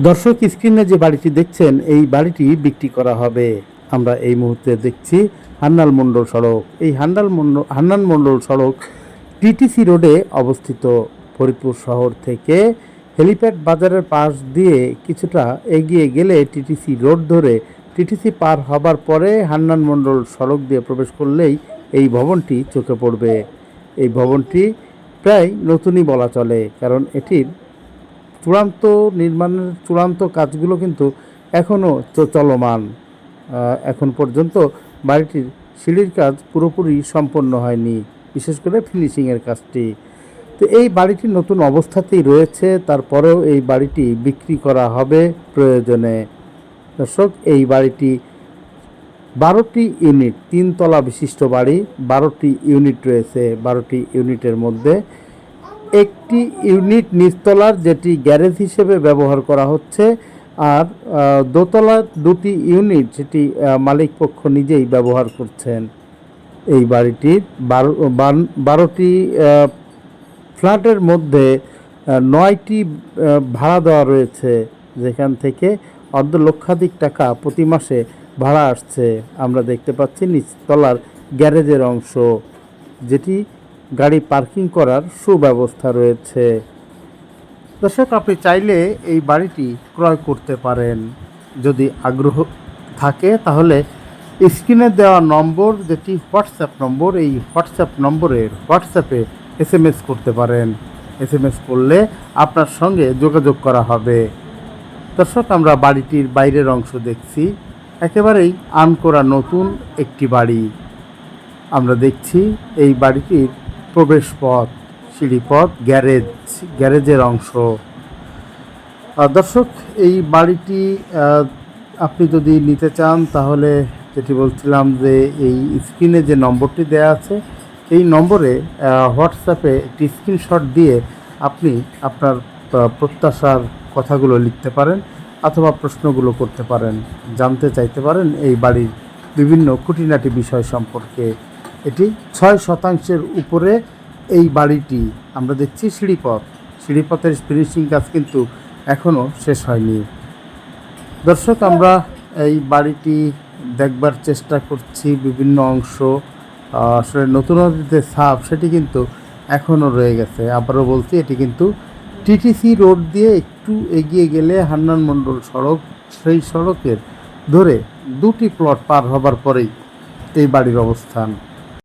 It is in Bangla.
দর্শক, স্ক্রিনে যে বাড়িটি দেখছেন এই বাড়িটি বিক্রি করা হবে। আমরা এই মুহূর্তে দেখছি হান্নান মণ্ডল সড়ক। এই হান্নান মণ্ডল সড়ক টিটিসি রোডে অবস্থিত। ফরিদপুর শহর থেকে হেলিপ্যাড বাজারের পাশ দিয়ে কিছুটা এগিয়ে গেলে টিটিসি রোড ধরে টিটিসি পার হবার পরে হান্নান মণ্ডল সড়ক দিয়ে প্রবেশ করলেই এই ভবনটি চোখে পড়বে। এই ভবনটি প্রায় নতুনই বলা চলে, কারণ এটির নির্মাণের চূড়ান্ত কাজগুলো কিন্তু এখনও চলমান। এখন পর্যন্ত বাড়িটির সিঁড়ির কাজ পুরোপুরি সম্পন্ন হয়নি, বিশেষ করে ফিনিশিংয়ের কাজটি। তো এই বাড়িটি নতুন অবস্থাতেই রয়েছে, তারপরেও এই বাড়িটি বিক্রি করা হবে প্রয়োজনে। দর্শক, এই বাড়িটি 12টি ইউনিট, 3 তলা বিশিষ্ট বাড়ি। 12টি ইউনিট রয়েছে। 12টি ইউনিটের মধ্যে একটি ইউনিট নিচতলার, যেটি গ্যারেজ হিসেবে ব্যবহার করা হচ্ছে, আর দোতলার 2টি ইউনিট যেটি মালিক পক্ষ নিজেই ব্যবহার করছেন। এই বাড়িটির 12টি ফ্ল্যাটের মধ্যে 9টি ভাড়া দেওয়া রয়েছে, যেখান থেকে অর্ধ লক্ষাধিক টাকা প্রতি মাসে ভাড়া আসছে। আমরা দেখতে পাচ্ছি নিচতলার গ্যারেজের অংশ, যেটি গাড়ি পার্কিং করার সুব্যবস্থা রয়েছে। দর্শক, আপনি চাইলে এই বাড়িটি ক্রয় করতে পারেন। যদি আগ্রহ থাকে তাহলে স্ক্রিনে দেওয়া নম্বর, যেটি হোয়াটসঅ্যাপ নম্বর, এই হোয়াটসঅ্যাপে SMS করতে পারেন। SMS করলে আপনার সঙ্গে যোগাযোগ করা হবে। দর্শক, আমরা বাড়িটির বাইরের অংশ দেখছি। একেবারেই আনকোরা নতুন একটি বাড়ি। আমরা দেখছি এই বাড়িটির প্রবেশ পথ, সিঁড়িপথ, গ্যারেজের অংশ। দর্শক, এই বাড়িটি আপনি যদি নিতে চান তাহলে যেটি বলছিলাম, যে এই স্ক্রিনে যে নম্বরটি দেওয়া আছে এই নম্বরে হোয়াটসঅ্যাপে একটি স্ক্রিনশট দিয়ে আপনি আপনার প্রত্যাশার কথাগুলো লিখতে পারেন, অথবা প্রশ্নগুলো করতে পারেন, জানতে চাইতে পারেন এই বাড়ির বিভিন্ন খুঁটিনাটি বিষয় সম্পর্কে। এটি 6% উপরে এই বাড়িটি। আমরা দেখছি সিঁড়িপথের ফিনিশিং কাজ কিন্তু এখনও শেষ হয়নি। দর্শক, আমরা এই বাড়িটি দেখবার চেষ্টা করছি। বিভিন্ন অংশ আসলে নতুনত্ব যে ছাপ সেটি কিন্তু এখনও রয়ে গেছে। আবারও বলছি, এটি কিন্তু টিটিসি রোড দিয়ে একটু এগিয়ে গেলে হান্নান মণ্ডল সড়ক, সেই সড়কের ধরে 2টি প্লট পার হবার পরেই এই বাড়ির অবস্থান।